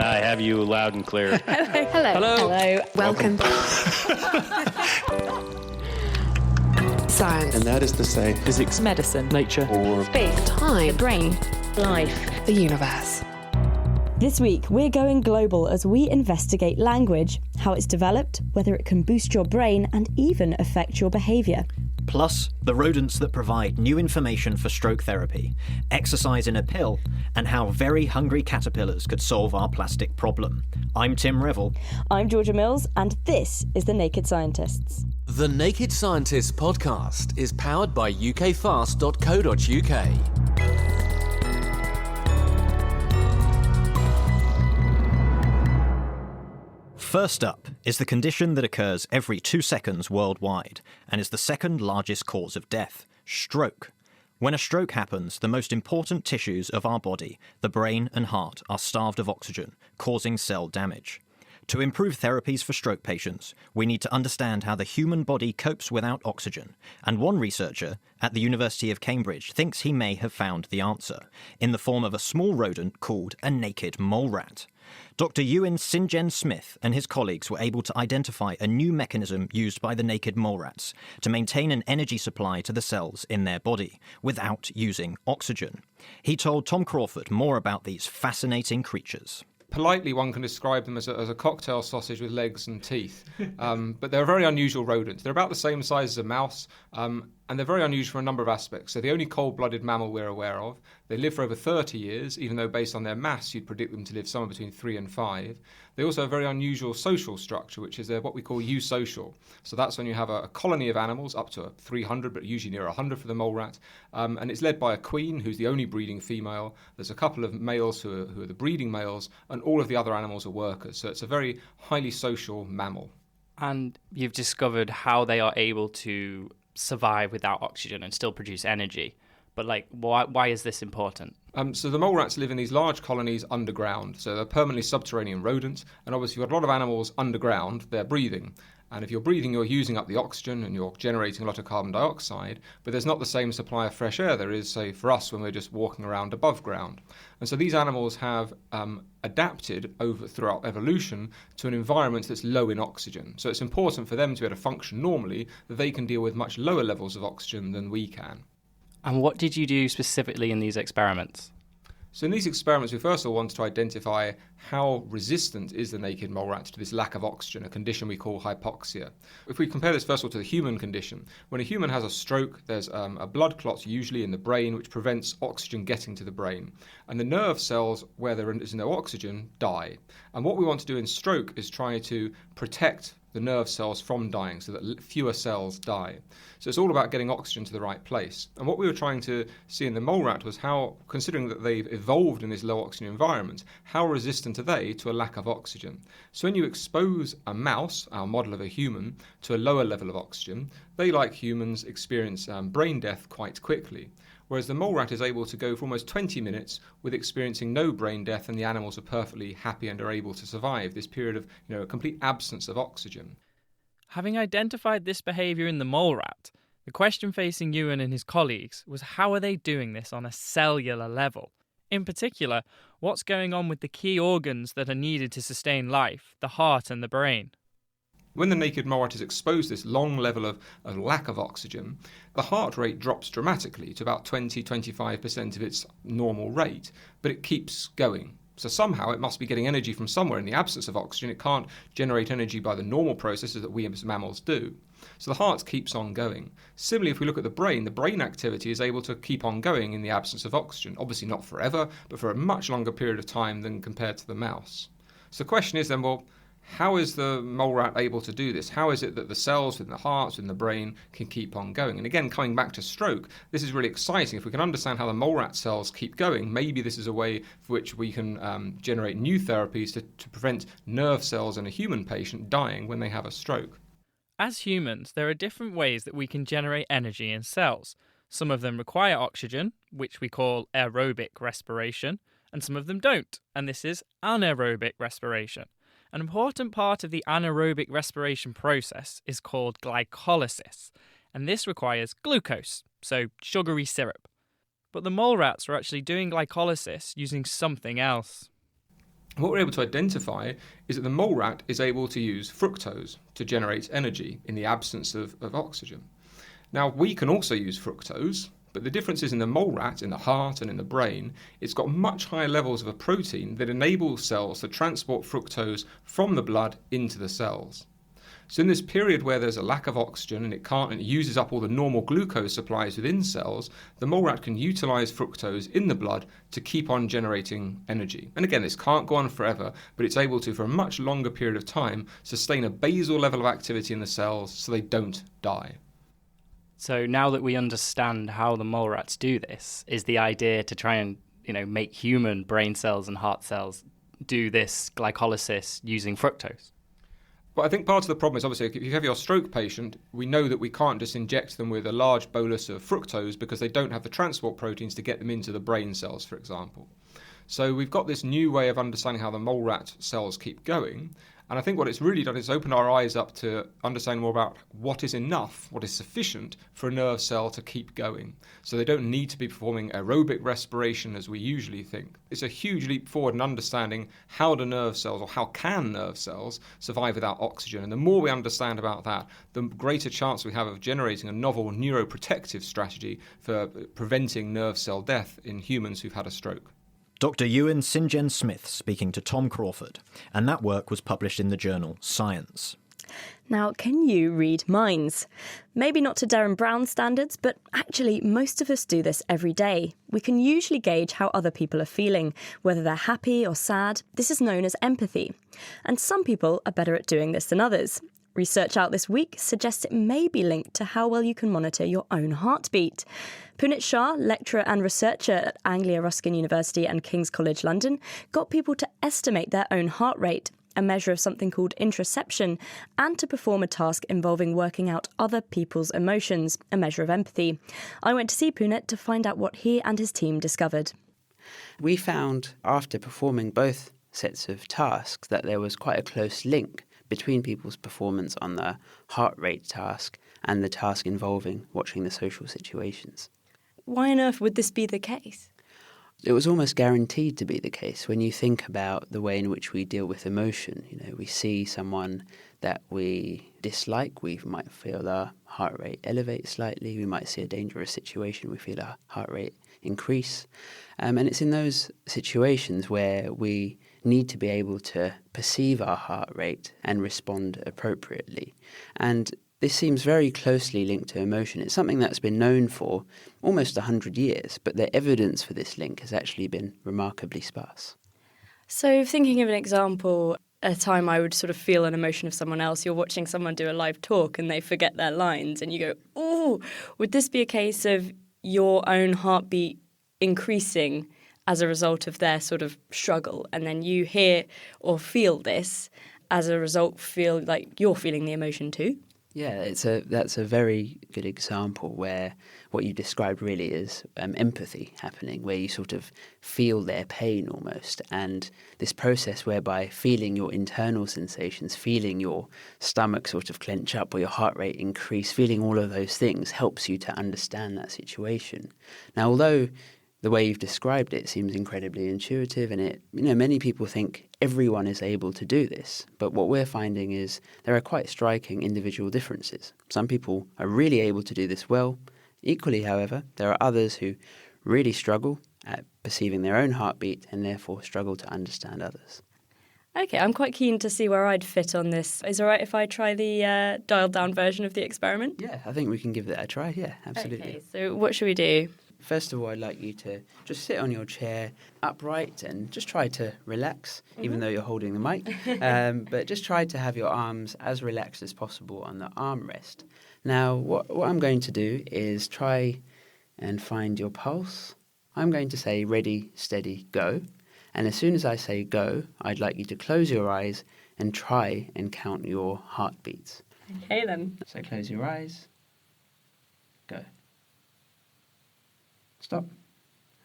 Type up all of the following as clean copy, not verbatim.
I have you loud and clear. Hello. Welcome. Science. And that is to say, physics, medicine, nature, or space, time, the brain, life, the universe. This week, we're going global as we investigate language, how it's developed, whether it can boost your brain and even affect your behaviour. Plus, the rodents that provide new information for stroke therapy, exercise in a pill, and how very hungry caterpillars could solve our plastic problem. I'm Tim Revel. I'm Georgia Mills, and this is The Naked Scientists. The Naked Scientists podcast is powered by ukfast.co.uk. First up is the condition that occurs every 2 seconds worldwide and is the second largest cause of death, stroke. When a stroke happens, the most important tissues of our body, the brain and heart, are starved of oxygen, causing cell damage. To improve therapies for stroke patients, we need to understand how the human body copes without oxygen, and one researcher at the University of Cambridge thinks he may have found the answer, in the form of a small rodent called a naked mole rat. Dr. Ewan St. Smith and his colleagues were able to identify a new mechanism used by the naked mole rats to maintain an energy supply to the cells in their body without using oxygen. He told Tom Crawford more about these fascinating creatures. Politely, one can describe them as a cocktail sausage with legs and teeth. But they're a very unusual rodent. They're about the same size as a mouse, and they're very unusual for a number of aspects. They're the only cold-blooded mammal we're aware of. They live for over 30 years, even though based on their mass, you'd predict them to live somewhere between 3 and 5. They also have a very unusual social structure, which is what we call eusocial. So that's when you have a colony of animals, up to 300, but usually near 100 for the mole rat. And it's led by a queen, who's the only breeding female. There's a couple of males who are the breeding males, and all of the other animals are workers. So it's a very highly social mammal. And you've discovered how they are able to survive without oxygen and still produce energy. But why is this important? So the mole rats live in these large colonies underground. So they're permanently subterranean rodents. And obviously you've got a lot of animals underground, they're breathing. And if you're breathing, you're using up the oxygen and you're generating a lot of carbon dioxide, but there's not the same supply of fresh air there is, say, for us when we're just walking around above ground. And so these animals have adapted throughout evolution to an environment that's low in oxygen. So it's important for them to be able to function normally that they can deal with much lower levels of oxygen than we can. And what did you do specifically in these experiments? So in these experiments, we first of all wanted to identify how resistant is the naked mole rat to this lack of oxygen, a condition we call hypoxia. If we compare this first of all to the human condition, when a human has a stroke, there's a blood clot usually in the brain which prevents oxygen getting to the brain. And the nerve cells where there is no oxygen die. And what we want to do in stroke is try to protect the nerve cells from dying so that fewer cells die. So it's all about getting oxygen to the right place. And what we were trying to see in the mole rat was how, considering that they've evolved in this low oxygen environment, how resistant are they to a lack of oxygen? So when you expose a mouse, our model of a human, to a lower level of oxygen, they, like humans, experience brain death quite quickly. Whereas the mole rat is able to go for almost 20 minutes with experiencing no brain death, and the animals are perfectly happy and are able to survive this period of a complete absence of oxygen. Having identified this behaviour in the mole rat, the question facing Ewan and his colleagues was how are they doing this on a cellular level? In particular, what's going on with the key organs that are needed to sustain life, the heart and the brain? When the naked mole rat is exposed to this long level of lack of oxygen, the heart rate drops dramatically to about 20-25% of its normal rate, but it keeps going. So somehow it must be getting energy from somewhere. In the absence of oxygen, it can't generate energy by the normal processes that we as mammals do. So the heart keeps on going. Similarly, if we look at the brain activity is able to keep on going in the absence of oxygen. Obviously not forever, but for a much longer period of time than compared to the mouse. So the question is then, well, how is the mole rat able to do this? How is it that the cells within the heart, within the brain, can keep on going? And again, coming back to stroke, this is really exciting. If we can understand how the mole rat cells keep going, maybe this is a way for which we can generate new therapies to prevent nerve cells in a human patient dying when they have a stroke. As humans, there are different ways that we can generate energy in cells. Some of them require oxygen, which we call aerobic respiration, and some of them don't, and this is anaerobic respiration. An important part of the anaerobic respiration process is called glycolysis, and this requires glucose, so sugary syrup. But the mole rats are actually doing glycolysis using something else. What we're able to identify is that the mole rat is able to use fructose to generate energy in the absence of oxygen. Now, we can also use fructose, but the difference is in the mole rat, in the heart and in the brain, it's got much higher levels of a protein that enables cells to transport fructose from the blood into the cells. So in this period where there's a lack of oxygen and it uses up all the normal glucose supplies within cells, the mole rat can utilize fructose in the blood to keep on generating energy. And again, this can't go on forever, but it's able to, for a much longer period of time, sustain a basal level of activity in the cells so they don't die. So now that we understand how the mole rats do this, is the idea to try and make human brain cells and heart cells do this glycolysis using fructose? But I think part of the problem is, obviously, if you have your stroke patient, we know that we can't just inject them with a large bolus of fructose because they don't have the transport proteins to get them into the brain cells, for example. So we've got this new way of understanding how the mole rat cells keep going. And I think what it's really done is open our eyes up to understand more about what is enough, what is sufficient for a nerve cell to keep going. So they don't need to be performing aerobic respiration as we usually think. It's a huge leap forward in understanding how do nerve cells, or how can nerve cells, survive without oxygen. And the more we understand about that, the greater chance we have of generating a novel neuroprotective strategy for preventing nerve cell death in humans who've had a stroke. Dr. Ewan St. John Smith speaking to Tom Crawford, and that work was published in the journal Science. Now, can you read minds? Maybe not to Derren Brown standards, but actually most of us do this every day. We can usually gauge how other people are feeling, whether they're happy or sad. This is known as empathy. And some people are better at doing this than others. Research out this week suggests it may be linked to how well you can monitor your own heartbeat. Punit Shah, lecturer and researcher at Anglia Ruskin University and King's College London, got people to estimate their own heart rate, a measure of something called interoception, and to perform a task involving working out other people's emotions, a measure of empathy. I went to see Punit to find out what he and his team discovered. We found, after performing both sets of tasks, that there was quite a close link between people's performance on the heart rate task and the task involving watching the social situations. Why on earth would this be the case? It was almost guaranteed to be the case when you think about the way in which we deal with emotion. We see someone that we dislike, we might feel our heart rate elevate slightly, we might see a dangerous situation, we feel our heart rate increase. And it's in those situations where we need to be able to perceive our heart rate and respond appropriately. And this seems very closely linked to emotion. It's something that's been known for almost 100 years, but the evidence for this link has actually been remarkably sparse. So thinking of an example, a time I would sort of feel an emotion of someone else, you're watching someone do a live talk and they forget their lines and you go, ooh, would this be a case of your own heartbeat increasing as a result of their sort of struggle, and then you hear or feel this, as a result feel like you're feeling the emotion too? Yeah, that's a very good example where what you described really is empathy happening, where you sort of feel their pain almost. And this process whereby feeling your internal sensations, feeling your stomach sort of clench up or your heart rate increase, feeling all of those things helps you to understand that situation. Now, although the way you've described it seems incredibly intuitive, and many people think everyone is able to do this. But what we're finding is there are quite striking individual differences. Some people are really able to do this well. Equally, however, there are others who really struggle at perceiving their own heartbeat and therefore struggle to understand others. Okay, I'm quite keen to see where I'd fit on this. Is it all right if I try the dialed-down version of the experiment? Yeah, I think we can give that a try. Yeah, absolutely. Okay, so what should we do? First of all, I'd like you to just sit on your chair upright and just try to relax, even though you're holding the mic. But just try to have your arms as relaxed as possible on the armrest. Now, what I'm going to do is try and find your pulse. I'm going to say ready, steady, go. And as soon as I say go, I'd like you to close your eyes and try and count your heartbeats. Okay then. So close your eyes. Go. Stop.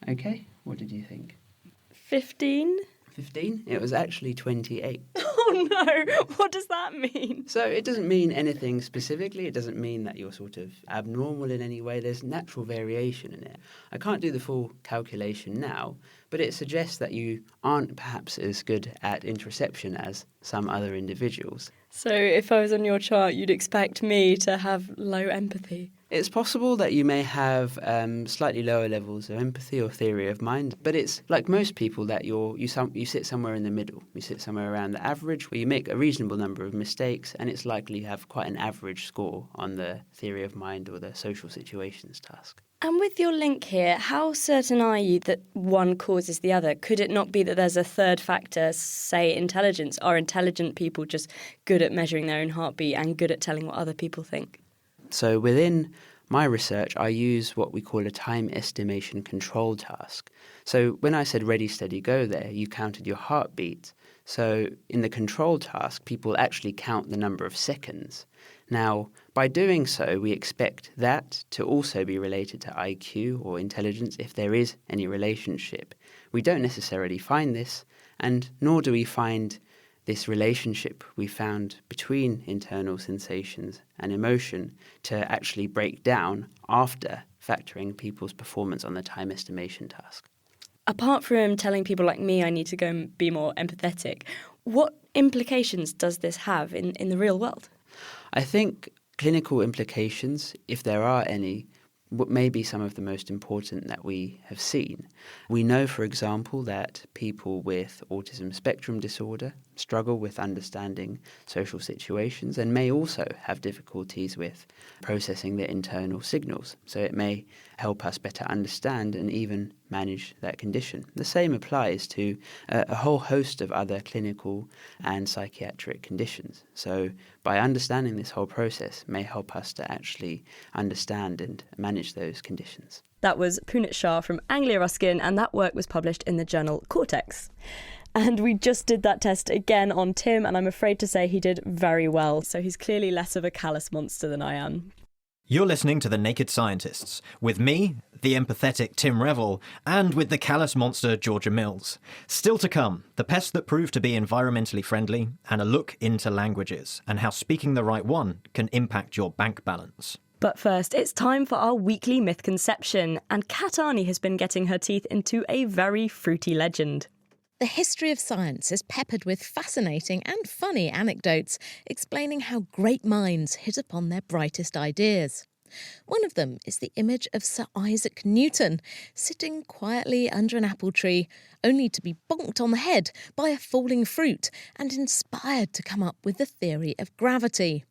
Okay, what did you think? 15? 15? It was actually 28. Oh no, what does that mean? So it doesn't mean anything specifically. It doesn't mean that you're sort of abnormal in any way. There's natural variation in it. I can't do the full calculation now, but it suggests that you aren't perhaps as good at interoception as some other individuals. So if I was on your chart, you'd expect me to have low empathy. It's possible that you may have slightly lower levels of empathy or theory of mind, but it's like most people that you sit somewhere in the middle. You sit somewhere around the average where you make a reasonable number of mistakes, and it's likely you have quite an average score on the theory of mind or the social situations task. And with your link here, how certain are you that one causes the other? Could it not be that there's a third factor, say intelligence? Are intelligent people just good at measuring their own heartbeat and good at telling what other people think? So within my research, I use what we call a time estimation control task. So when I said ready, steady, go there, you counted your heartbeat. So in the control task, people actually count the number of seconds. Now, by doing so, we expect that to also be related to IQ or intelligence if there is any relationship. We don't necessarily find this, and nor do we find this relationship we found between internal sensations and emotion to actually break down after factoring people's performance on the time estimation task. Apart from telling people like me I need to go and be more empathetic, what implications does this have in the real world? I think clinical implications, if there are any, may be some of the most important that we have seen. We know, for example, that people with autism spectrum disorder struggle with understanding social situations and may also have difficulties with processing their internal signals. So it may help us better understand and even manage that condition. The same applies to a whole host of other clinical and psychiatric conditions. So by understanding this whole process may help us to actually understand and manage those conditions. That was Punit Shah from Anglia Ruskin, and that work was published in the journal Cortex. And we just did that test again on Tim, and I'm afraid to say he did very well. So he's clearly less of a callous monster than I am. You're listening to The Naked Scientists, with me, the empathetic Tim Revell, and with the callous monster Georgia Mills. Still to come, the pest that proved to be environmentally friendly, and a look into languages, and how speaking the right one can impact your bank balance. But first, it's time for our weekly mythconception, and Kat Arney has been getting her teeth into a very fruity legend. The history of science is peppered with fascinating and funny anecdotes explaining how great minds hit upon their brightest ideas. One of them is the image of Sir Isaac Newton sitting quietly under an apple tree, only to be bonked on the head by a falling fruit and inspired to come up with the theory of gravity.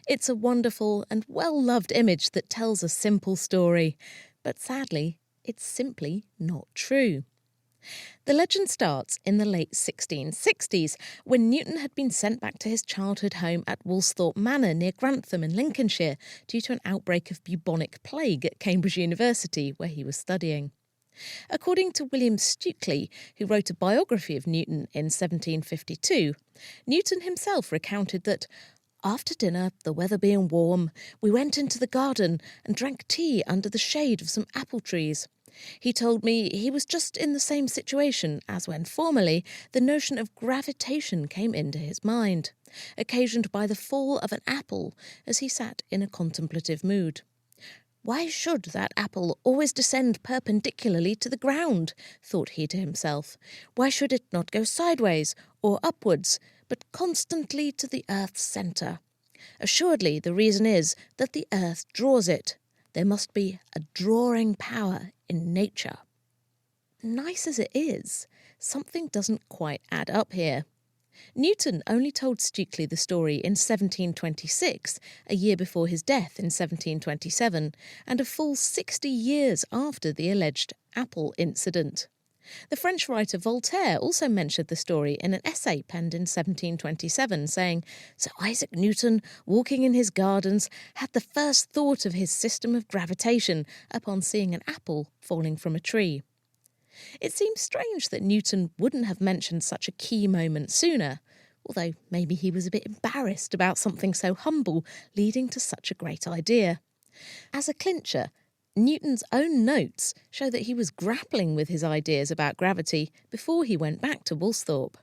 It's a wonderful and well-loved image that tells a simple story, but sadly, it's simply not true. The legend starts in the late 1660s, when Newton had been sent back to his childhood home at Woolsthorpe Manor near Grantham in Lincolnshire due to an outbreak of bubonic plague at Cambridge University, where he was studying. According to William Stukely, who wrote a biography of Newton in 1752, Newton himself recounted that after dinner, the weather being warm, we went into the garden and drank tea under the shade of some apple trees. He told me he was just in the same situation as when formerly the notion of gravitation came into his mind, occasioned by the fall of an apple as he sat in a contemplative mood. Why should that apple always descend perpendicularly to the ground, thought he to himself. Why should it not go sideways or upwards, but constantly to the earth's centre? Assuredly the reason is that the earth draws it. There must be a drawing power in nature. Nice as it is, something doesn't quite add up here. Newton only told Stukely the story in 1726, a year before his death in 1727, and a full 60 years after the alleged apple incident. The French writer Voltaire also mentioned the story in an essay penned in 1727, saying, Sir Isaac Newton, walking in his gardens, had the first thought of his system of gravitation upon seeing an apple falling from a tree. It seems strange that Newton wouldn't have mentioned such a key moment sooner, although maybe he was a bit embarrassed about something so humble leading to such a great idea. As a clincher, Newton's own notes show that he was grappling with his ideas about gravity before he went back to Woolsthorpe.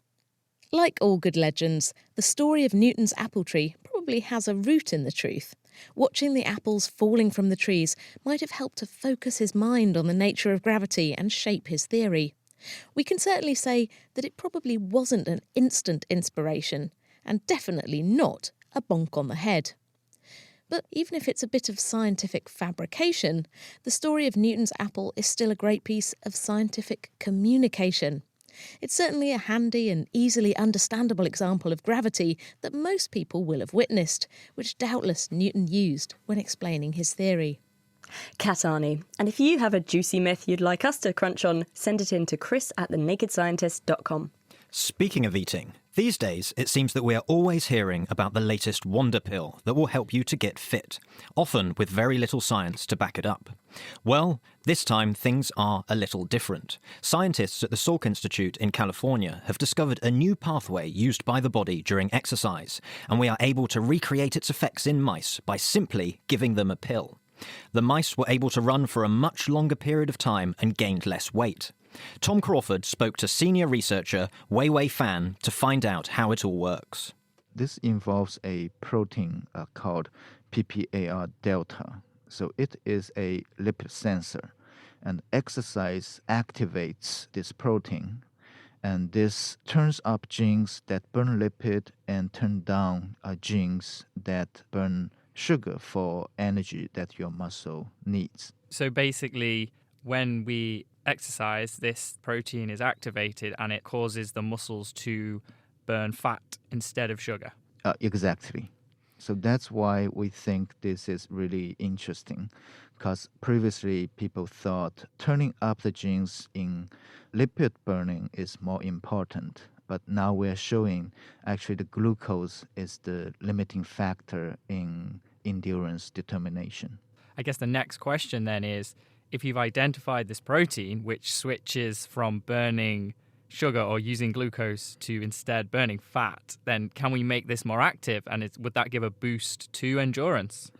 Like all good legends, the story of Newton's apple tree probably has a root in the truth. Watching the apples falling from the trees might have helped to focus his mind on the nature of gravity and shape his theory. We can certainly say that it probably wasn't an instant inspiration, and definitely not a bonk on the head. But even if it's a bit of scientific fabrication, the story of Newton's apple is still a great piece of scientific communication. It's certainly a handy and easily understandable example of gravity that most people will have witnessed, which doubtless Newton used when explaining his theory. Kat Arney. And if you have a juicy myth you'd like us to crunch on, send it in to chris@thenakedscientist.com. Speaking of eating, these days it seems that we are always hearing about the latest wonder pill that will help you to get fit, often with very little science to back it up. Well, this time things are a little different. Scientists at the Salk Institute in California have discovered a new pathway used by the body during exercise, and we are able to recreate its effects in mice by simply giving them a pill. The mice were able to run for a much longer period of time and gained less weight. Tom Crawford spoke to senior researcher Wei-Wei Fan to find out how it all works. This involves a protein called PPAR delta. So it is a lipid sensor, and exercise activates this protein, and this turns up genes that burn lipid and turn down genes that burn sugar for energy that your muscle needs. So basically, when we exercise, this protein is activated and it causes the muscles to burn fat instead of sugar. Exactly. So that's why we think this is really interesting, because previously people thought turning up the genes in lipid burning is more important. But now we're showing actually the glucose is the limiting factor in endurance determination. I guess the next question then is, if you've identified this protein, which switches from burning sugar or using glucose to instead burning fat, then can we make this more active? And would that give a boost to endurance?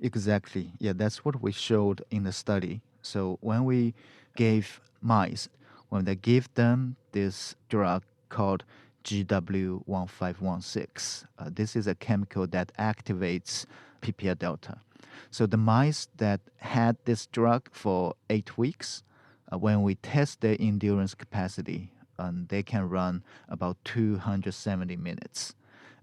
Exactly. Yeah, that's what we showed in the study. So when we gave mice, when they give them this drug called GW1516, this is a chemical that activates PPAR delta. So the mice that had this drug for 8 weeks, when we test their endurance capacity, they can run about 270 minutes.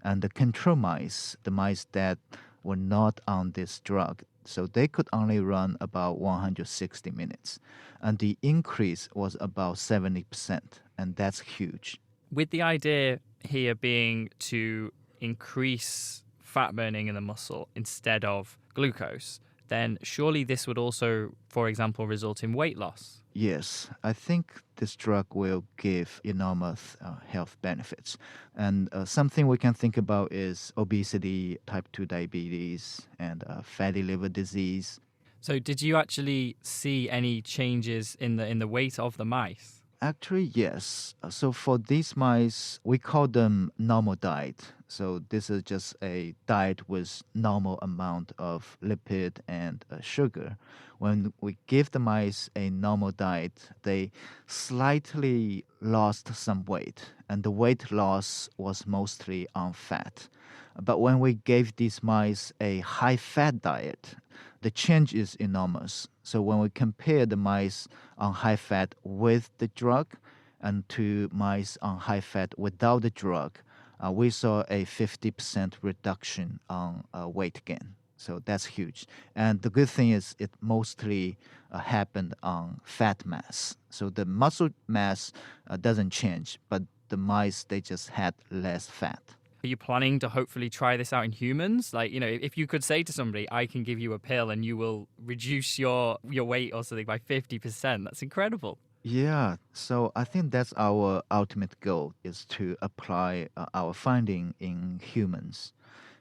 And the control mice, the mice that were not on this drug, so they could only run about 160 minutes. And the increase was about 70%, and that's huge. With the idea here being to increase fat burning in the muscle instead of glucose, then surely this would also, for example, result in weight loss. Yes, I think this drug will give enormous health benefits. And something we can think about is obesity, type 2 diabetes, and fatty liver disease. So did you actually see any changes in the weight of the mice? Actually, yes. So for these mice, we call them normal diet. So this is just a diet with normal amount of lipid and sugar. When we give the mice a normal diet, they slightly lost some weight, and the weight loss was mostly on fat. But when we gave these mice a high-fat diet, the change is enormous. So when we compare the mice on high fat with the drug and to mice on high fat without the drug, we saw a 50% reduction on weight gain. So that's huge. And the good thing is it mostly happened on fat mass. So the muscle mass doesn't change, but the mice, they just had less fat. Are you planning to hopefully try this out in humans? Like, you know, if you could say to somebody, I can give you a pill and you will reduce your weight or something by 50%, that's incredible. Yeah, so I think that's our ultimate goal, is to apply our finding in humans.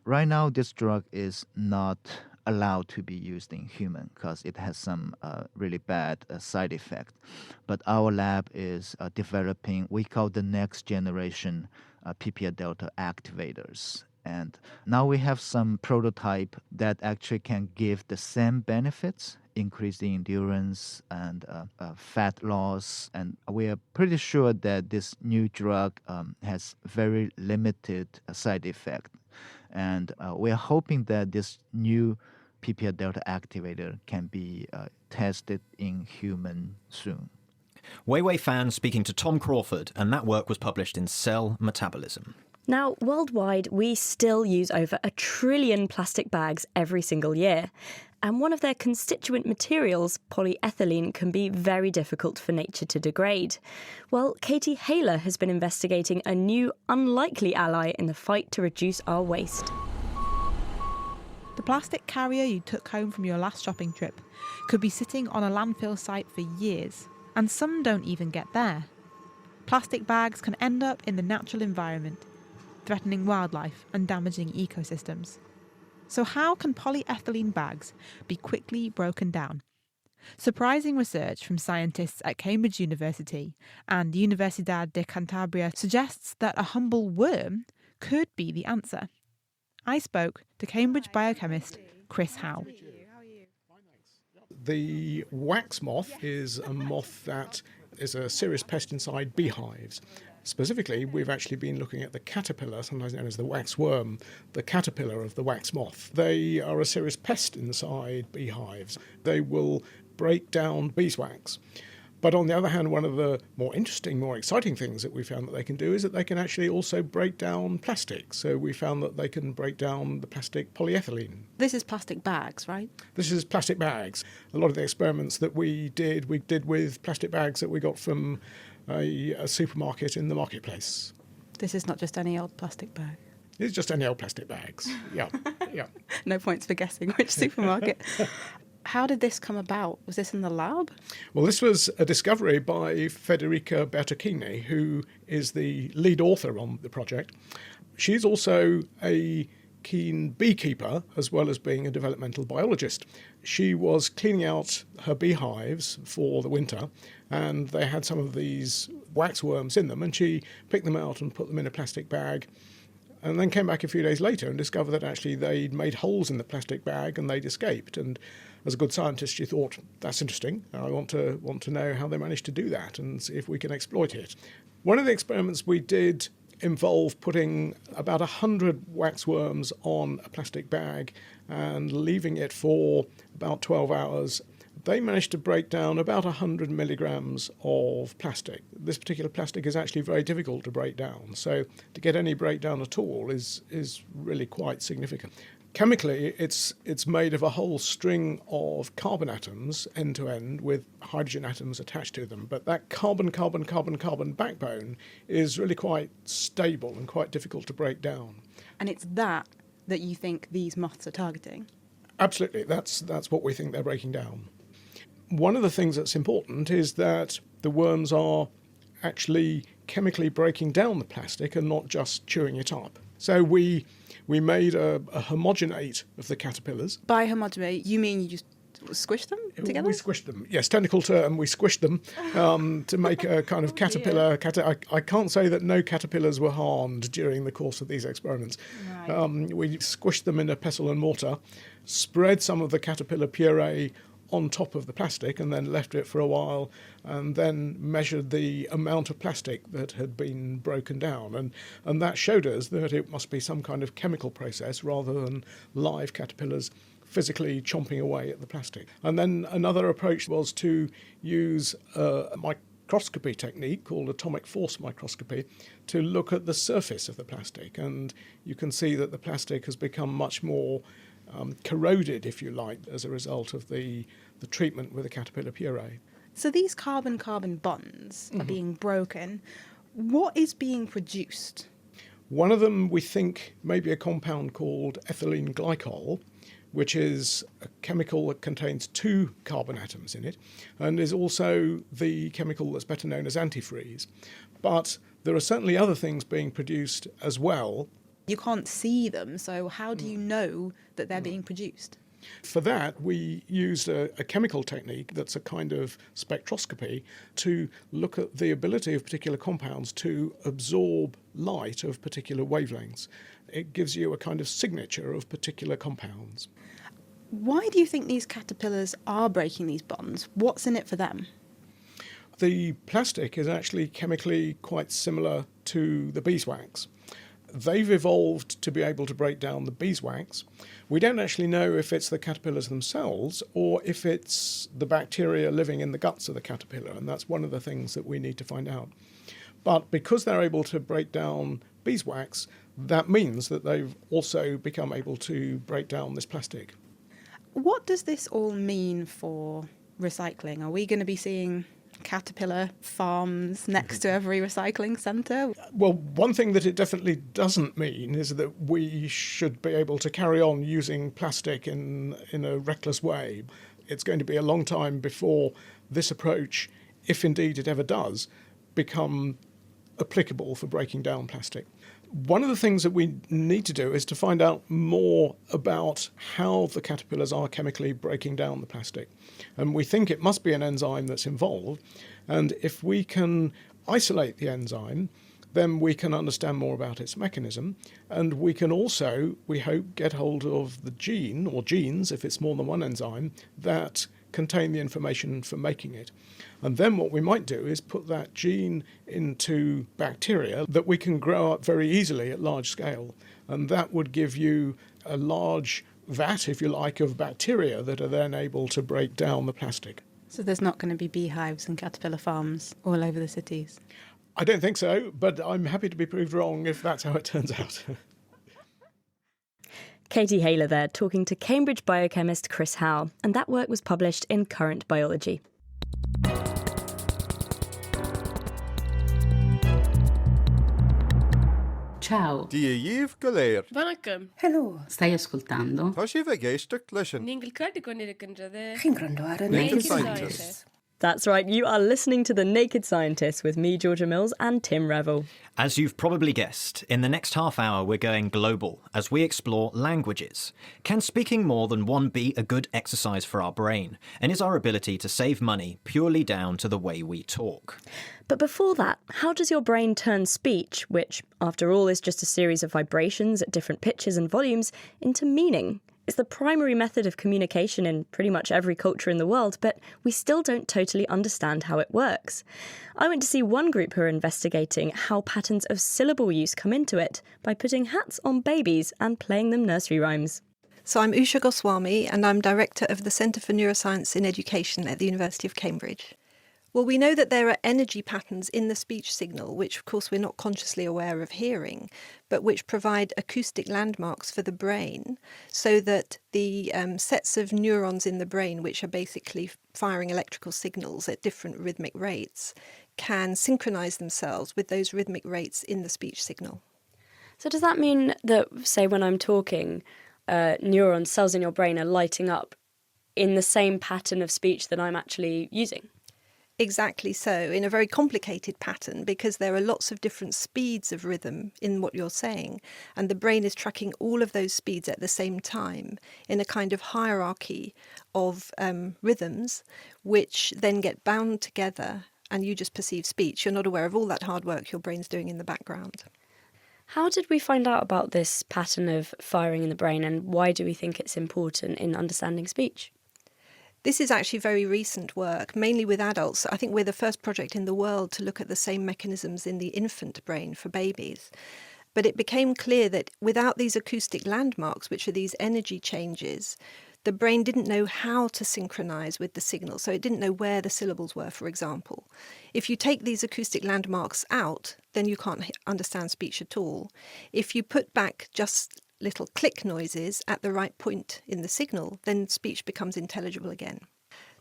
Right now, this drug is not allowed to be used in human because it has some really bad side effect. But our lab is developing, we call the next generation PPAR delta activators. And now we have some prototype that actually can give the same benefits increasing endurance and fat loss. And we are pretty sure that this new drug has very limited side effect. And we are hoping that this new PPR delta activator can be tested in human soon. Weiwei Fan speaking to Tom Crawford, and that work was published in Cell Metabolism. Now, worldwide, we still use over 1 trillion plastic bags every single year. And one of their constituent materials, polyethylene, can be very difficult for nature to degrade. Well, Katie Haler has been investigating a new, unlikely ally in the fight to reduce our waste. The plastic carrier you took home from your last shopping trip could be sitting on a landfill site for years, and some don't even get there. Plastic bags can end up in the natural environment, threatening wildlife and damaging ecosystems. So how can polyethylene bags be quickly broken down? Surprising research from scientists at Cambridge University and Universidad de Cantabria suggests that a humble worm could be the answer. I spoke to Cambridge biochemist Chris Howe. The wax moth is a moth that is a serious pest inside beehives. Specifically, we've actually been looking at the caterpillar, sometimes known as the waxworm, the caterpillar of the wax moth. They are a serious pest inside beehives. They will break down beeswax. But on the other hand, one of the more interesting, more exciting things that we found that they can do is that they can actually also break down plastic. So we found that they can break down the plastic polyethylene. This is plastic bags, right? This is plastic bags. A lot of the experiments that we did with plastic bags that we got from a supermarket in the marketplace. This is not just any old plastic bag. It's just any old plastic bags. Yeah, yeah. No points for guessing which supermarket. How did this come about? Was this in the lab? Well, this was a discovery by Federica Bertocchini, who is the lead author on the project. She's also a keen beekeeper, as well as being a developmental biologist. She was cleaning out her beehives for the winter, and they had some of these waxworms in them, and she picked them out and put them in a plastic bag, and then came back a few days later and discovered that actually they'd made holes in the plastic bag and they'd escaped. And as a good scientist, she thought, that's interesting. I want to know how they managed to do that and see if we can exploit it. One of the experiments we did involved putting about 100 waxworms on a plastic bag and leaving it for about 12 hours. They managed to break down about 100 milligrams of plastic. This particular plastic is actually very difficult to break down, so to get any breakdown at all is really quite significant. Chemically, it's made of a whole string of carbon atoms, end to end, with hydrogen atoms attached to them. But that carbon backbone is really quite stable and quite difficult to break down. And it's that you think these moths are targeting? Absolutely. That's what we think they're breaking down. One of the things that's important is that the worms are actually chemically breaking down the plastic and not just chewing it up. So we made a homogenate of the caterpillars. By homogenate, you mean you just squish them together? We squished them. Yes, technical term, we squished them to make a kind of caterpillar. I can't say that no caterpillars were harmed during the course of these experiments. Right. We squished them in a pestle and mortar, spread some of the caterpillar puree on top of the plastic and then left it for a while and then measured the amount of plastic that had been broken down. And that showed us that it must be some kind of chemical process rather than live caterpillars physically chomping away at the plastic. And then another approach was to use a microscopy technique called atomic force microscopy to look at the surface of the plastic. And you can see that the plastic has become much more corroded, if you like, as a result of the treatment with the caterpillar puree. So these carbon-carbon bonds are being broken. What is being produced? One of them, we think, may be a compound called ethylene glycol, which is a chemical that contains 2 carbon atoms in it, and is also the chemical that's better known as antifreeze. But there are certainly other things being produced as well. You can't see them, so how do you know that they're being produced? For that, we used a chemical technique that's a kind of spectroscopy to look at the ability of particular compounds to absorb light of particular wavelengths. It gives you a kind of signature of particular compounds. Why do you think these caterpillars are breaking these bonds? What's in it for them? The plastic is actually chemically quite similar to the beeswax. They've evolved to be able to break down the beeswax. We don't actually know if it's the caterpillars themselves or if it's the bacteria living in the guts of the caterpillar, and that's one of the things that we need to find out. But because they're able to break down beeswax, that means that they've also become able to break down this plastic. What does this all mean for recycling? Are we going to be seeing caterpillar farms next to every recycling centre? Well, one thing that it definitely doesn't mean is that we should be able to carry on using plastic in a reckless way. It's going to be a long time before this approach, if indeed it ever does, become applicable for breaking down plastic. One of the things that we need to do is to find out more about how the caterpillars are chemically breaking down the plastic. And we think it must be an enzyme that's involved. And if we can isolate the enzyme, then we can understand more about its mechanism. And we can also, we hope, get hold of the gene, or genes, if it's more than one enzyme, that contain the information for making it. And then what we might do is put that gene into bacteria that we can grow up very easily at large scale. And that would give you a large vat, if you like, of bacteria that are then able to break down the plastic. So there's not going to be beehives and caterpillar farms all over the cities? I don't think so, but I'm happy to be proved wrong if that's how it turns out. Katie Haylor there, talking to Cambridge biochemist Chris Howe, and that work was published in Current Biology. Ciao. Diayiv Galer. Vanakkam. Hello. Stai ascoltando? Naked Scientist. That's right, you are listening to The Naked Scientist with me, Georgia Mills, and Tim Revel. As you've probably guessed, in the next half hour we're going global as we explore languages. Can speaking more than one be a good exercise for our brain? And is our ability to save money purely down to the way we talk? But before that, how does your brain turn speech, which, after all, is just a series of vibrations at different pitches and volumes, into meaning? It's the primary method of communication in pretty much every culture in the world, but we still don't totally understand how it works. I went to see one group who are investigating how patterns of syllable use come into it by putting hats on babies and playing them nursery rhymes. So I'm Usha Goswami, and I'm Director of the Centre for Neuroscience in Education at the University of Cambridge. Well, we know that there are energy patterns in the speech signal, which of course we're not consciously aware of hearing, but which provide acoustic landmarks for the brain so that the sets of neurons in the brain, which are basically firing electrical signals at different rhythmic rates, can synchronise themselves with those rhythmic rates in the speech signal. So does that mean that, say, when I'm talking, neuron cells in your brain are lighting up in the same pattern of speech that I'm actually using? Exactly so, in a very complicated pattern, because there are lots of different speeds of rhythm in what you're saying, and the brain is tracking all of those speeds at the same time in a kind of hierarchy of rhythms, which then get bound together, and you just perceive speech. You're not aware of all that hard work your brain's doing in the background. How did we find out about this pattern of firing in the brain, and why do we think it's important in understanding speech? This is actually very recent work, mainly with adults. I think we're the first project in the world to look at the same mechanisms in the infant brain for babies. But it became clear that without these acoustic landmarks, which are these energy changes, the brain didn't know how to synchronise with the signal. So it didn't know where the syllables were, for example. If you take these acoustic landmarks out, then you can't understand speech at all. If you put back just little click noises at the right point in the signal, then speech becomes intelligible again.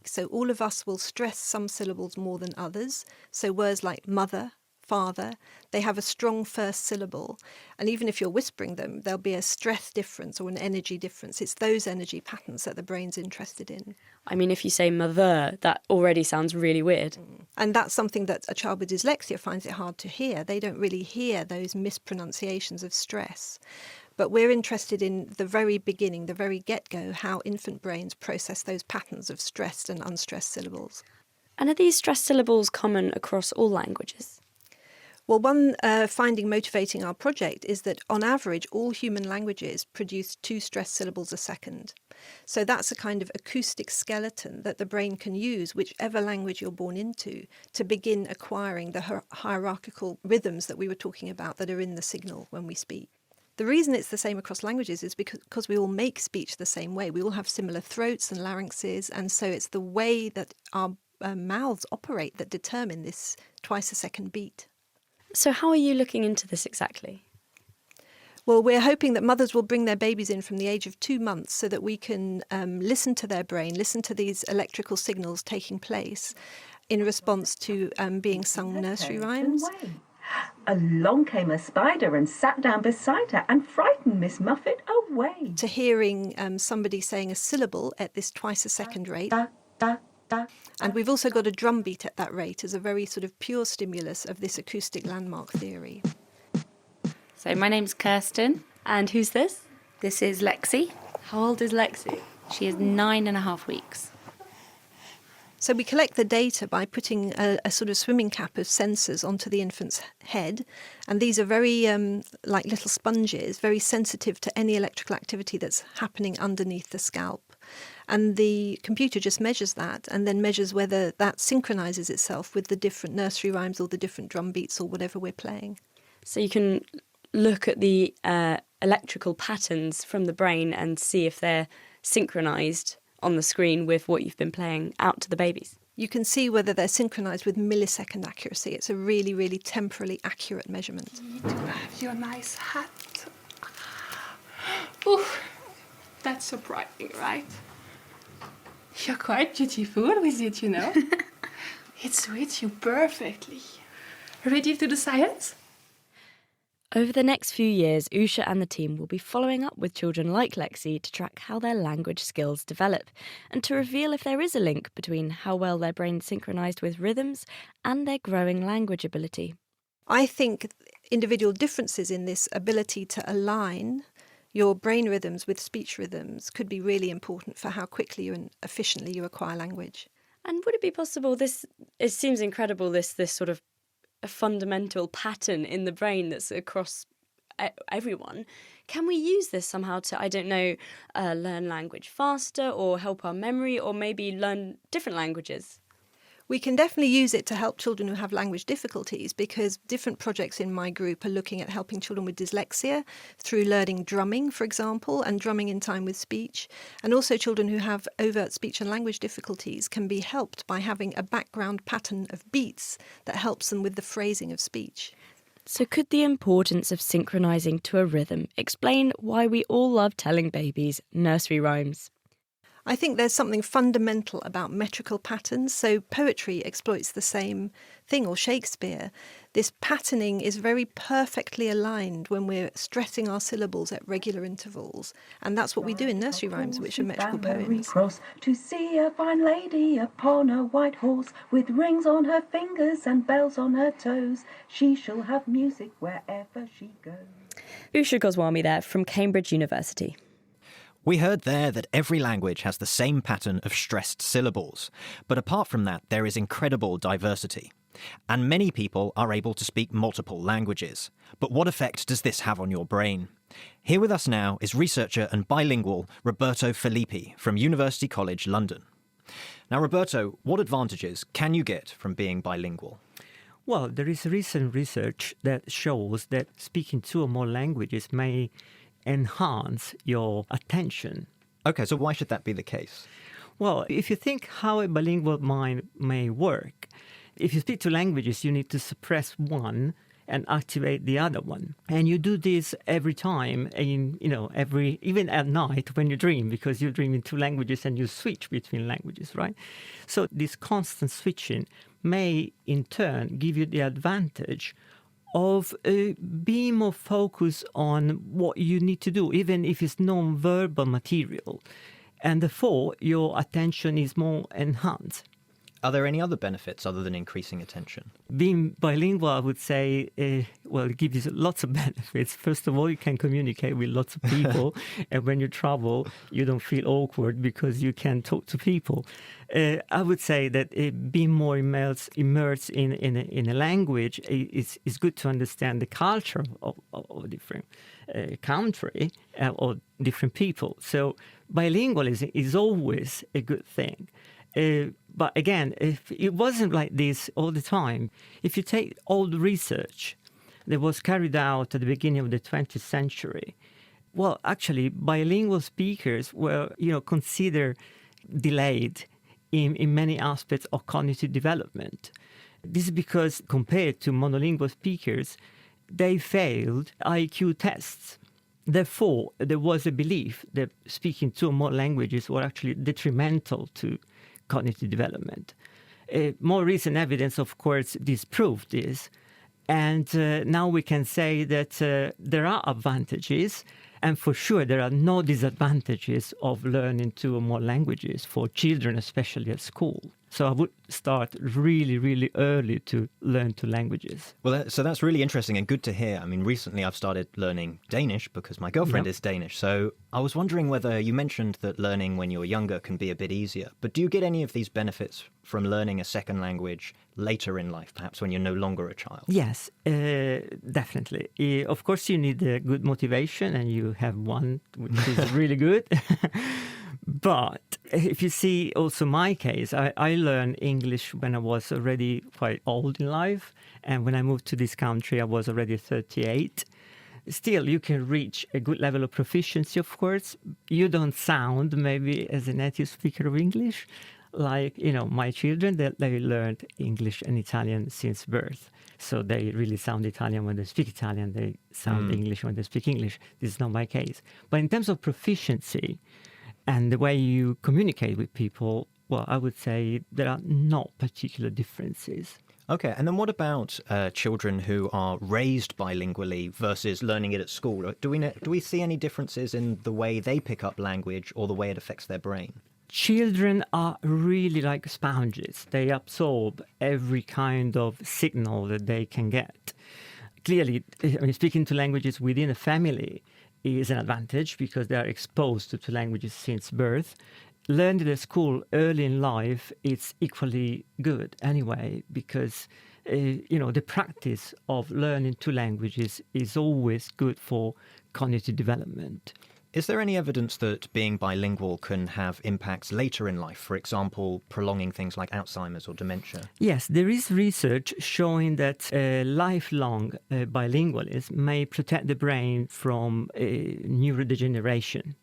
So all of us will stress some syllables more than others. So words like mother, father, they have a strong first syllable. And even if you're whispering them, there'll be a stress difference or an energy difference. It's those energy patterns that the brain's interested in. I mean, if you say mother, that already sounds really weird. And that's something that a child with dyslexia finds it hard to hear. They don't really hear those mispronunciations of stress. But we're interested in the very beginning, the very get-go, how infant brains process those patterns of stressed and unstressed syllables. And are these stressed syllables common across all languages? Well, one finding motivating our project is that on average, all human languages produce 2 stressed syllables a second. So that's a kind of acoustic skeleton that the brain can use, whichever language you're born into, to begin acquiring the hierarchical rhythms that we were talking about that are in the signal when we speak. The reason it's the same across languages is because we all make speech the same way. We all have similar throats and larynxes, and so it's the way that our mouths operate that determine this twice a second beat. So how are you looking into this exactly? Well, we're hoping that mothers will bring their babies in from the age of 2 months so that we can listen to their brain, listen to these electrical signals taking place in response to being sung nursery rhymes. Along came a spider and sat down beside her and frightened Miss Muffet away. To hearing somebody saying a syllable at this twice a second rate. And we've also got a drum beat at that rate as a very sort of pure stimulus of this acoustic landmark theory. So my name's Kirsten. And who's this? This is Lexi. How old is Lexi? She is 9.5 weeks. So we collect the data by putting a sort of swimming cap of sensors onto the infant's head. And these are very, like little sponges, very sensitive to any electrical activity that's happening underneath the scalp. And the computer just measures that and then measures whether that synchronises itself with the different nursery rhymes or the different drum beats or whatever we're playing. So you can look at the electrical patterns from the brain and see if they're synchronised on the screen with what you've been playing out to the babies. You can see whether they're synchronised with millisecond accuracy. It's a really, really temporally accurate measurement. You need to have your nice hat. Ooh, that's surprising, right? You're quite beautiful with it, you know. It suits you perfectly. Ready to do science? Over the next few years, Usha and the team will be following up with children like Lexi to track how their language skills develop and to reveal if there is a link between how well their brain's synchronised with rhythms and their growing language ability. I think individual differences in this ability to align your brain rhythms with speech rhythms could be really important for how quickly and efficiently you acquire language. And would it be possible, it seems incredible, this sort of a fundamental pattern in the brain that's across everyone. Can we use this somehow to, I don't know, learn language faster or help our memory or maybe learn different languages? We can definitely use it to help children who have language difficulties because different projects in my group are looking at helping children with dyslexia through learning drumming, for example, and drumming in time with speech. And also children who have overt speech and language difficulties can be helped by having a background pattern of beats that helps them with the phrasing of speech. So could the importance of synchronising to a rhythm explain why we all love telling babies nursery rhymes? I think there's something fundamental about metrical patterns. So poetry exploits the same thing, or Shakespeare. This patterning is very perfectly aligned when we're stressing our syllables at regular intervals. And that's what we do in nursery rhymes, which are metrical poems. Cross to see a fine lady upon a white horse, with rings on her fingers and bells on her toes. She shall have music wherever she goes. Usha Goswami there from Cambridge University. We heard there that every language has the same pattern of stressed syllables, but apart from that, there is incredible diversity. And many people are able to speak multiple languages. But what effect does this have on your brain? Here with us now is researcher and bilingual Roberto Filippi from University College London. Now, Roberto, what advantages can you get from being bilingual? Well, there is recent research that shows that speaking two or more languages may enhance your attention. Okay, so why should that be the case? Well, if you think how a bilingual mind may work, if you speak two languages, you need to suppress one and activate the other one. And you do this every time, even at night when you dream, because you dream in two languages and you switch between languages, right? So this constant switching may, in turn, give you the advantage of being more focused on what you need to do, even if it's non-verbal material. And therefore, your attention is more enhanced. Are there any other benefits other than increasing attention? Being bilingual, I would say, well, it gives you lots of benefits. First of all, you can communicate with lots of people. And when you travel, you don't feel awkward because you can talk to people. I would say that being more immersed in a language is good to understand the culture of a different country or different people. So bilingualism is always a good thing. But again, if it wasn't like this all the time, if you take all the research that was carried out at the beginning of the 20th century, well, actually, bilingual speakers were, considered delayed in many aspects of cognitive development. This is because compared to monolingual speakers, they failed IQ tests. Therefore, there was a belief that speaking two or more languages were actually detrimental to cognitive development. More recent evidence, of course, disproved this. And now we can say that there are advantages, and for sure there are no disadvantages of learning two or more languages for children, especially at school. So I would start really, really early to learn two languages. Well, so that's really interesting and good to hear. I mean, recently I've started learning Danish because my girlfriend is Danish. So I was wondering whether you mentioned that learning when you're younger can be a bit easier. But do you get any of these benefits from learning a second language later in life, perhaps when you're no longer a child? Yes, definitely. Of course, you need a good motivation, and you have one, which is really good. But if you see also my case, I learned English when I was already quite old in life. And when I moved to this country, I was already 38. Still, you can reach a good level of proficiency, of course. You don't sound maybe as a native speaker of English. Like, my children, they learned English and Italian since birth. So they really sound Italian when they speak Italian. They sound English when they speak English. This is not my case. But in terms of proficiency, and the way you communicate with people, well, I would say there are no particular differences. Okay, and then what about children who are raised bilingually versus learning it at school? Do we see any differences in the way they pick up language or the way it affects their brain? Children are really like sponges. They absorb every kind of signal that they can get. Clearly, speaking two languages within a family is an advantage because they are exposed to two languages since birth. Learning at school early in life is equally good anyway because, the practice of learning two languages is always good for cognitive development. Is there any evidence that being bilingual can have impacts later in life, for example, prolonging things like Alzheimer's or dementia? Yes, there is research showing that lifelong bilingualism may protect the brain from neurodegeneration.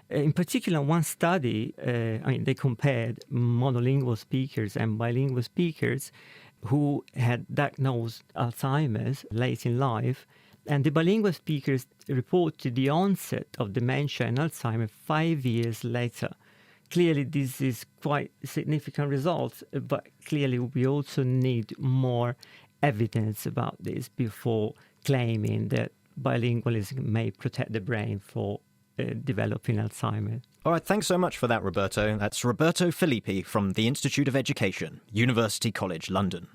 In particular, one study, they compared monolingual speakers and bilingual speakers who had diagnosed Alzheimer's late in life. And the bilingual speakers reported the onset of dementia and Alzheimer's 5 years later. Clearly, this is quite significant results, but clearly we also need more evidence about this before claiming that bilingualism may protect the brain for developing Alzheimer's. All right, thanks so much for that, Roberto. That's Roberto Filippi from the Institute of Education, University College London.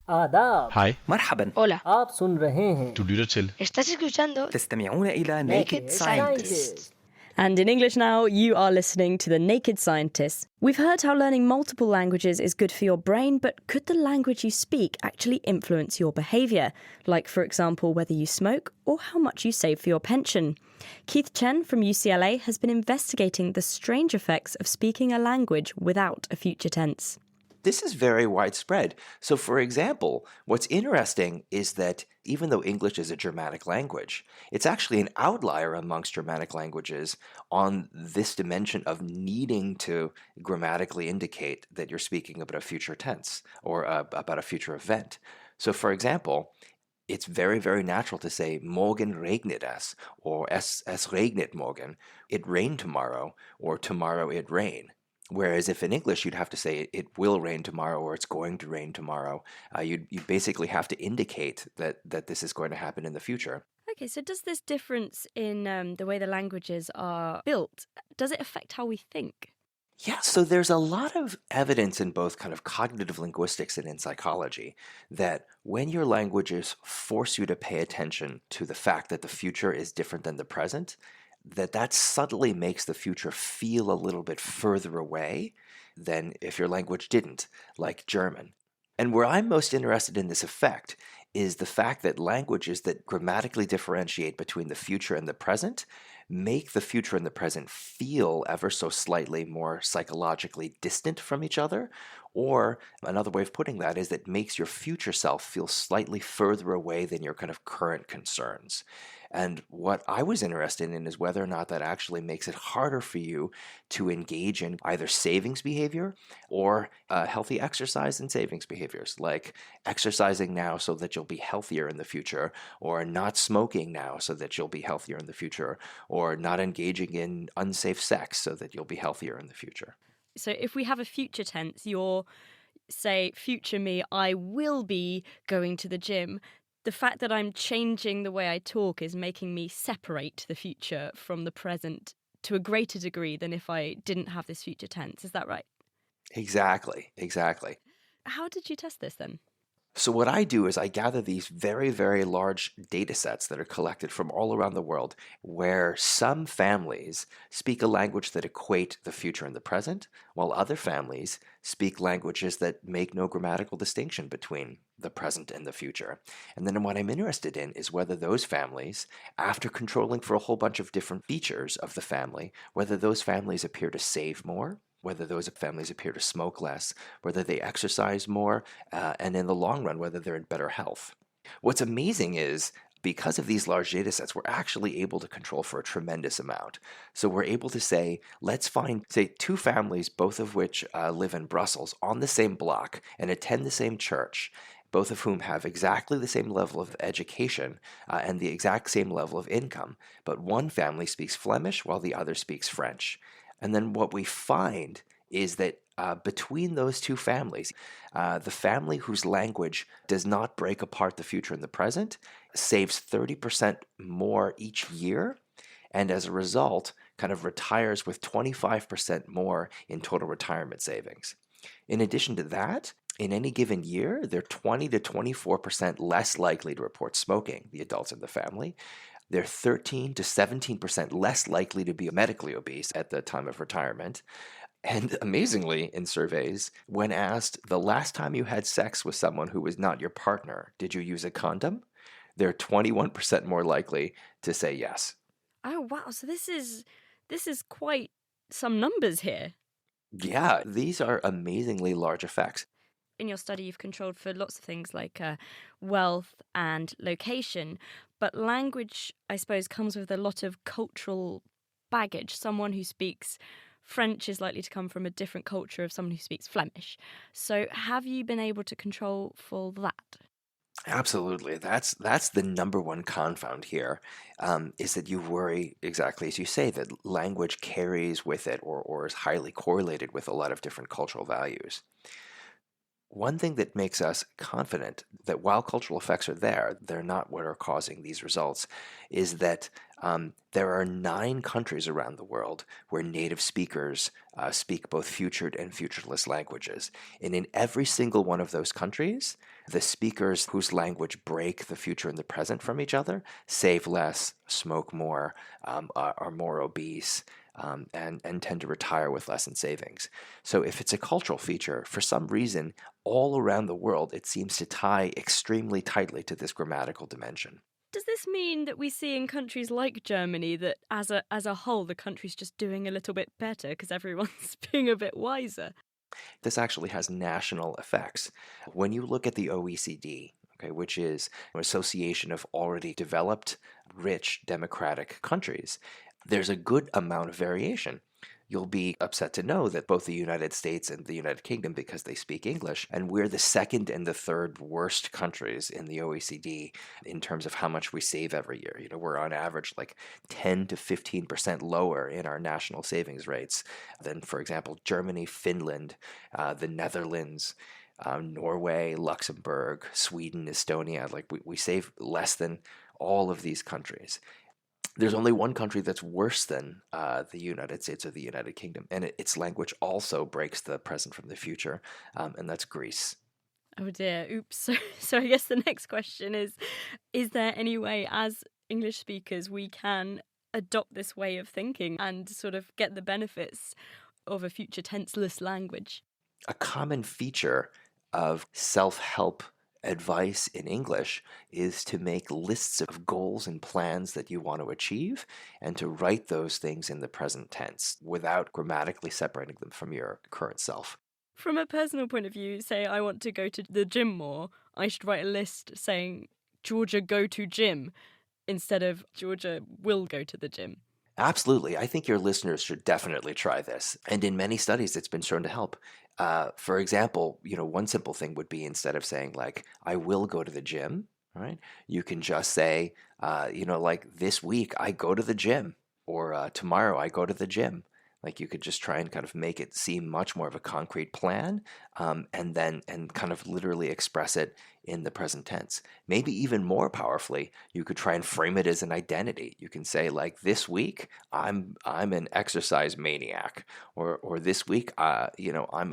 Hej. مرحبا. Hola. Du lytter til. Estás escuchando. تستمعون إلى Naked Scientists. And in English now, you are listening to The Naked Scientists. We've heard how learning multiple languages is good for your brain, but could the language you speak actually influence your behaviour? Like, for example, whether you smoke or how much you save for your pension. Keith Chen from UCLA has been investigating the strange effects of speaking a language without a future tense. This is very widespread. So, for example, what's interesting is that even though English is a Germanic language, it's actually an outlier amongst Germanic languages on this dimension of needing to grammatically indicate that you're speaking about a future tense or about a future event. So, for example, it's very, very natural to say morgen regnet es, or es regnet morgen, it rained tomorrow, or tomorrow it rain. Whereas if in English you'd have to say it will rain tomorrow or it's going to rain tomorrow, you basically have to indicate that this is going to happen in the future. Okay, so does this difference in the way the languages are built, does it affect how we think? Yeah, so there's a lot of evidence in both kind of cognitive linguistics and in psychology that when your languages force you to pay attention to the fact that the future is different than the present, that subtly makes the future feel a little bit further away than if your language didn't, like German. And where I'm most interested in this effect is the fact that languages that grammatically differentiate between the future and the present make the future and the present feel ever so slightly more psychologically distant from each other. Or another way of putting that is that makes your future self feel slightly further away than your kind of current concerns. And what I was interested in is whether or not that actually makes it harder for you to engage in either savings behavior or healthy exercise and savings behaviors, like exercising now so that you'll be healthier in the future, or not smoking now so that you'll be healthier in the future, or not engaging in unsafe sex so that you'll be healthier in the future. So if we have a future tense, you're, say, future me, I will be going to the gym. The fact that I'm changing the way I talk is making me separate the future from the present to a greater degree than if I didn't have this future tense. Is that right? Exactly. How did you test this then? So what I do is I gather these very, very large data sets that are collected from all around the world, where some families speak a language that equate the future and the present, while other families speak languages that make no grammatical distinction between the present and the future. And then what I'm interested in is whether those families, after controlling for a whole bunch of different features of the family, whether those families appear to save more, whether those families appear to smoke less, whether they exercise more, and in the long run, whether they're in better health. What's amazing is, because of these large data sets, we're actually able to control for a tremendous amount. So we're able to say, let's find, say, two families, both of which live in Brussels, on the same block and attend the same church, both of whom have exactly the same level of education and the exact same level of income, but one family speaks Flemish while the other speaks French. And then what we find is that between those two families, the family whose language does not break apart the future and the present saves 30% more each year, and as a result, kind of retires with 25% more in total retirement savings. In addition to that, in any given year, they're 20 to 24% less likely to report smoking, the adults in the family. They're 13 to 17% less likely to be medically obese at the time of retirement. And amazingly, in surveys, when asked the last time you had sex with someone who was not your partner, did you use a condom? They're 21% more likely to say yes. Oh, wow. So this is quite some numbers here. Yeah, these are amazingly large effects. In your study, you've controlled for lots of things like wealth and location, but language, I suppose, comes with a lot of cultural baggage. Someone who speaks French is likely to come from a different culture of someone who speaks Flemish. So have you been able to control for that? Absolutely. That's the number one confound here, is that you worry, exactly as you say, that language carries with it or is highly correlated with a lot of different cultural values. One thing that makes us confident that while cultural effects are there, they're not what are causing these results, is that there are 9 countries around the world where native speakers speak both futured and futureless languages. And in every single one of those countries, the speakers whose language break the future and the present from each other save less, smoke more, are more obese, and tend to retire with less in savings. So if it's a cultural feature, for some reason, all around the world, it seems to tie extremely tightly to this grammatical dimension. Does this mean that we see in countries like Germany that as a whole, the country's just doing a little bit better because everyone's being a bit wiser? This actually has national effects. When you look at the OECD, which is an association of already developed, rich, democratic countries, there's a good amount of variation. You'll be upset to know that both the United States and the United Kingdom, because they speak English, and we're the second and the third worst countries in the OECD in terms of how much we save every year. We're on average like 10 to 15% lower in our national savings rates than, for example, Germany, Finland, the Netherlands, Norway, Luxembourg, Sweden, Estonia. Like we save less than all of these countries. There's only one country that's worse than the United States or the United Kingdom, and its language also breaks the present from the future, and that's Greece. Oh dear, oops. So I guess the next question is there any way as English speakers we can adopt this way of thinking and sort of get the benefits of a future tenseless language? A common feature of self-help advice in English is to make lists of goals and plans that you want to achieve and to write those things in the present tense without grammatically separating them from your current self. From a personal point of view, say I want to go to the gym more, I should write a list saying, Georgia, go to gym, instead of Georgia will go to the gym. Absolutely. I think your listeners should definitely try this. And in many studies, it's been shown to help. For example, one simple thing would be instead of saying like, I will go to the gym, right? You can just say, like this week I go to the gym, or tomorrow I go to the gym. Like you could just try and kind of make it seem much more of a concrete plan, and kind of literally express it in the present tense. Maybe even more powerfully, you could try and frame it as an identity. You can say like, this week I'm an exercise maniac, or this week I'm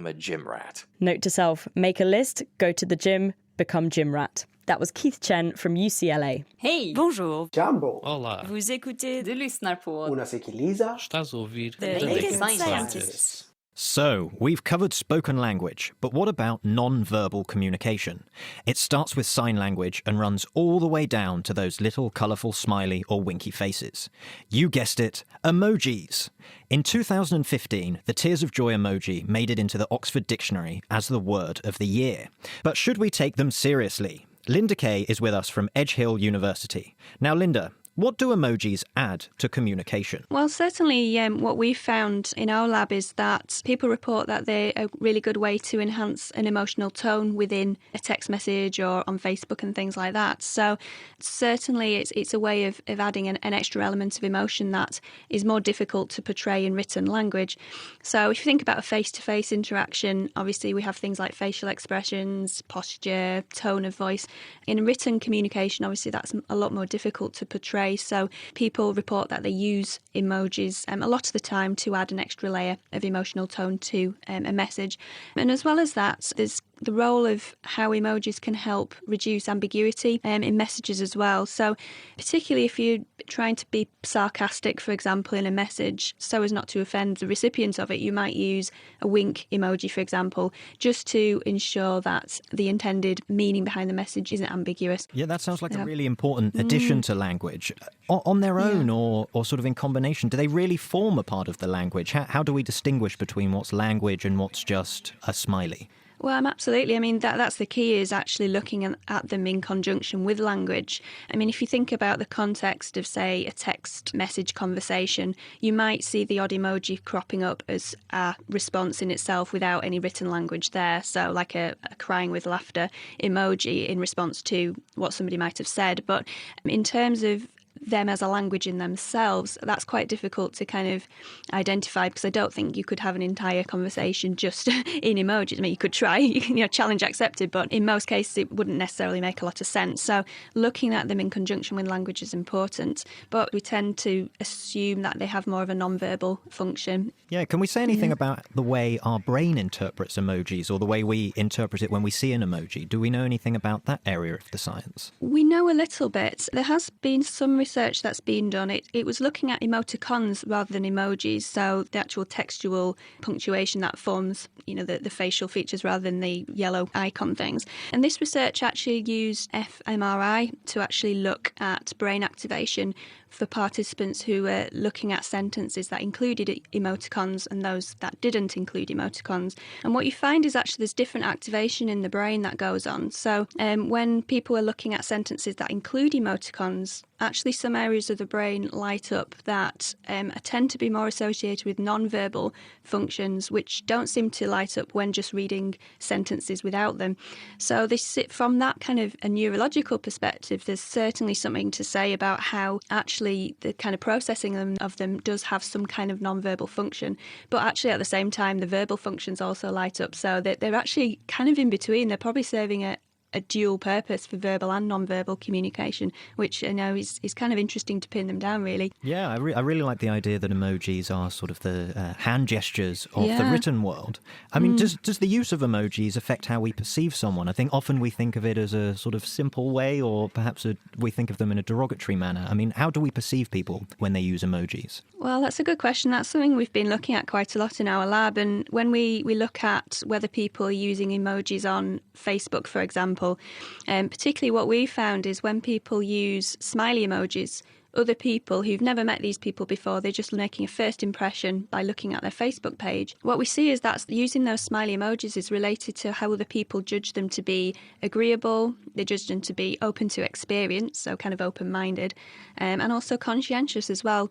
a gym rat. Note to self: make a list, go to the gym, become gym rat. That was Keith Chen from UCLA. Hey! Bonjour! Jambo! Olá! Vous écoutez de lyssnar på Una Sequiliza. Estás a ouvir The Latest Scientists. So, we've covered spoken language, but what about non-verbal communication? It starts with sign language and runs all the way down to those little colourful smiley or winky faces. You guessed it, emojis! In 2015, the Tears of Joy emoji made it into the Oxford Dictionary as the word of the year. But should we take them seriously? Linda Kay is with us from Edge Hill University. Now, Linda, what do emojis add to communication? Well, certainly what we've found in our lab is that people report that they're a really good way to enhance an emotional tone within a text message or on Facebook and things like that. So certainly it's a way of adding an extra element of emotion that is more difficult to portray in written language. So if you think about a face-to-face interaction, obviously we have things like facial expressions, posture, tone of voice. In written communication, obviously that's a lot more difficult to portray. So people report that they use emojis a lot of the time to add an extra layer of emotional tone to a message. And as well as that, there's the role of how emojis can help reduce ambiguity in messages as well. So particularly if you're trying to be sarcastic, for example, in a message, so as not to offend the recipient of it, you might use a wink emoji, for example, just to ensure that the intended meaning behind the message isn't ambiguous. Yeah, that sounds like a really important addition to language. On their own or sort of in combination, do they really form a part of the language? How do we distinguish between what's language and what's just a smiley? Well, absolutely. I mean, that's the key, is actually looking at them in conjunction with language. I mean, if you think about the context of, say, a text message conversation, you might see the odd emoji cropping up as a response in itself without any written language there. So like a crying with laughter emoji in response to what somebody might have said. But in terms of them as a language in themselves, that's quite difficult to kind of identify, because I don't think you could have an entire conversation just in emojis. I mean, you could try, challenge accepted, but in most cases it wouldn't necessarily make a lot of sense. So looking at them in conjunction with language is important, but we tend to assume that they have more of a non-verbal function. Yeah, can we say anything about the way our brain interprets emojis, or the way we interpret it when we see an emoji? Do we know anything about that area of the science? We know a little bit. There has been some research that's been done. It was looking at emoticons rather than emojis, so the actual textual punctuation that forms, the facial features rather than the yellow icon things. And this research actually used fMRI to actually look at brain activation for participants who were looking at sentences that included emoticons and those that didn't include emoticons. And what you find is actually there's different activation in the brain that goes on. So when people are looking at sentences that include emoticons, actually some areas of the brain light up that tend to be more associated with non-verbal functions, which don't seem to light up when just reading sentences without them. So from that kind of a neurological perspective, there's certainly something to say about how actually the kind of processing of them does have some kind of non-verbal function. But actually at the same time, the verbal functions also light up. So they're actually kind of in between. They're probably serving a a dual purpose for verbal and non-verbal communication, which I know is kind of interesting to pin them down, really. Yeah, I really like the idea that emojis are sort of the hand gestures of the written world. I mean, does the use of emojis affect how we perceive someone? I think often we think of it as a sort of simple way, or perhaps we think of them in a derogatory manner. I mean, how do we perceive people when they use emojis? Well, that's a good question. That's something we've been looking at quite a lot in our lab. And when we look at whether people are using emojis on Facebook, for example, particularly what we found is when people use smiley emojis, other people who've never met these people before, they're just making a first impression by looking at their Facebook page. What we see is that using those smiley emojis is related to how other people judge them to be agreeable, they judge them to be open to experience, so kind of open-minded, and also conscientious as well.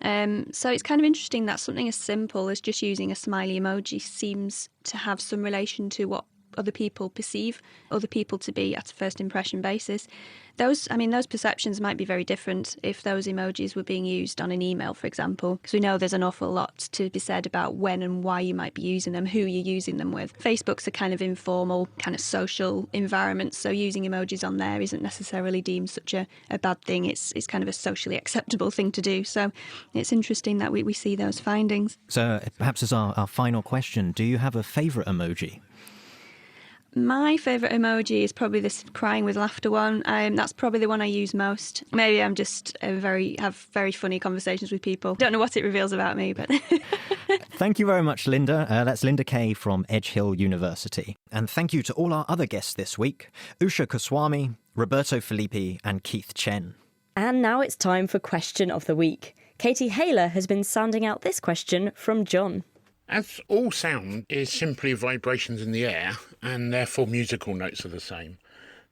So it's kind of interesting that something as simple as just using a smiley emoji seems to have some relation to what other people perceive other people to be at a first impression basis. Those perceptions might be very different if those emojis were being used on an email, for example, because we know there's an awful lot to be said about when and why you might be using them, who you're using them with. Facebook's a kind of informal, kind of social environment, so using emojis on there isn't necessarily deemed such a bad thing. It's kind of a socially acceptable thing to do. So it's interesting that we see those findings. So perhaps as our final question, do you have a favourite emoji? My favourite emoji is probably this crying with laughter one. That's probably the one I use most. Maybe I'm just have very funny conversations with people. Don't know what it reveals about me, but... Thank you very much, Linda. That's Linda Kay from Edge Hill University. And thank you to all our other guests this week, Usha Goswami, Roberto Filippi and Keith Chen. And now it's time for Question of the Week. Katie Haler has been sounding out this question from John. As all sound is simply vibrations in the air, and therefore musical notes are the same,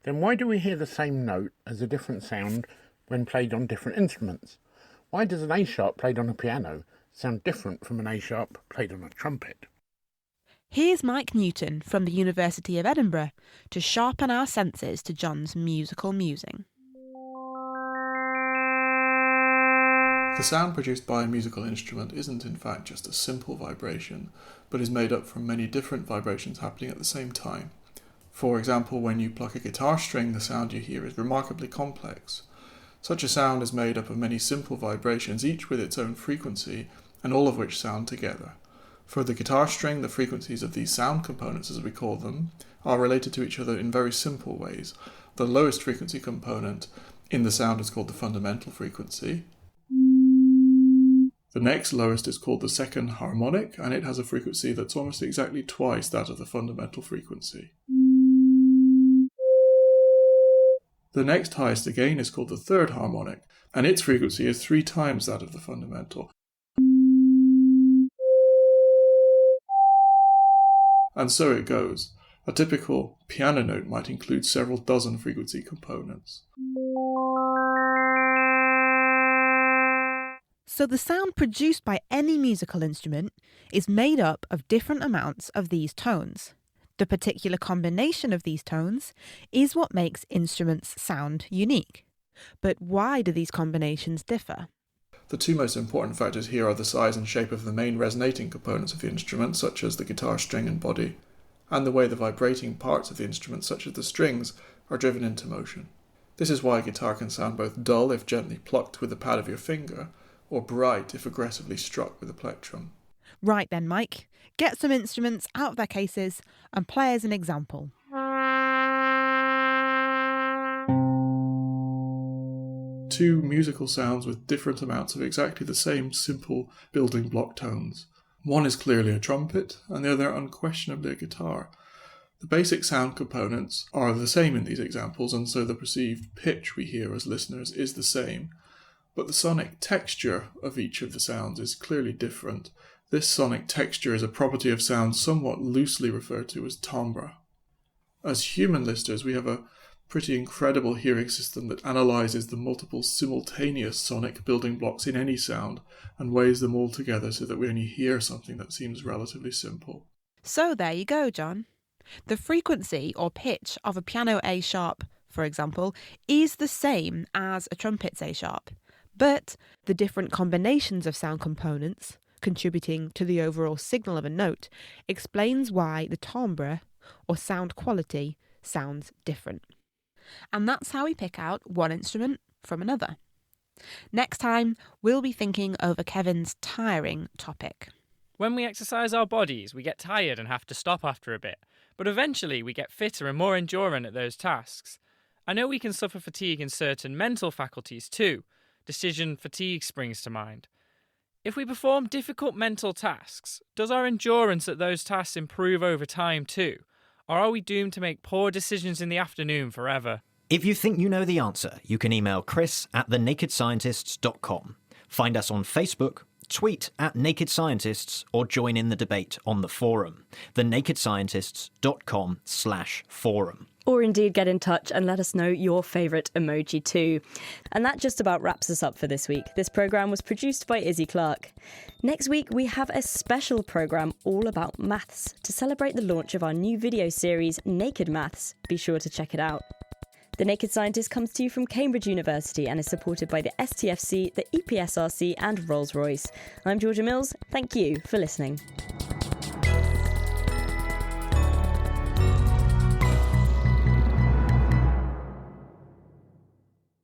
then why do we hear the same note as a different sound when played on different instruments? Why does an A-sharp played on a piano sound different from an A-sharp played on a trumpet? Here's Mike Newton from the University of Edinburgh to sharpen our senses to John's musical musing. The sound produced by a musical instrument isn't in fact just a simple vibration, but is made up from many different vibrations happening at the same time. For example, when you pluck a guitar string, the sound you hear is remarkably complex. Such a sound is made up of many simple vibrations, each with its own frequency, and all of which sound together. For the guitar string, the frequencies of these sound components, as we call them, are related to each other in very simple ways. The lowest frequency component in the sound is called the fundamental frequency. The next lowest is called the second harmonic, and it has a frequency that's almost exactly twice that of the fundamental frequency. The next highest again is called the third harmonic, and its frequency is 3 times that of the fundamental. And so it goes. A typical piano note might include several dozen frequency components. So the sound produced by any musical instrument is made up of different amounts of these tones. The particular combination of these tones is what makes instruments sound unique. But why do these combinations differ? The two most important factors here are the size and shape of the main resonating components of the instrument, such as the guitar string and body, and the way the vibrating parts of the instrument, such as the strings, are driven into motion. This is why a guitar can sound both dull if gently plucked with the pad of your finger, or bright if aggressively struck with a plectrum. Right then, Mike, get some instruments out of their cases and play as an example. Two musical sounds with different amounts of exactly the same simple building block tones. One is clearly a trumpet, and the other unquestionably a guitar. The basic sound components are the same in these examples, and so the perceived pitch we hear as listeners is the same. But the sonic texture of each of the sounds is clearly different. This sonic texture is a property of sound somewhat loosely referred to as timbre. As human listeners, we have a pretty incredible hearing system that analyses the multiple simultaneous sonic building blocks in any sound and weighs them all together so that we only hear something that seems relatively simple. So there you go, John. The frequency or pitch of a piano A sharp, for example, is the same as a trumpet's A sharp. But the different combinations of sound components, contributing to the overall signal of a note, explains why the timbre, or sound quality, sounds different. And that's how we pick out one instrument from another. Next time, we'll be thinking over Kevin's tiring topic. When we exercise our bodies, we get tired and have to stop after a bit, but eventually we get fitter and more enduring at those tasks. I know we can suffer fatigue in certain mental faculties too. Decision fatigue springs to mind. If we perform difficult mental tasks, does our endurance at those tasks improve over time too? Or are we doomed to make poor decisions in the afternoon forever? If you think you know the answer, you can email chris@thenakedscientists.com. Find us on Facebook, tweet @NakedScientists, or join in the debate on the forum, thenakedscientists.com/forum. Or indeed get in touch and let us know your favourite emoji too. And that just about wraps us up for this week. This programme was produced by Izzy Clark. Next week we have a special programme all about maths to celebrate the launch of our new video series, Naked Maths. Be sure to check it out. The Naked Scientist comes to you from Cambridge University and is supported by the STFC, the EPSRC and Rolls-Royce. I'm Georgia Mills. Thank you for listening.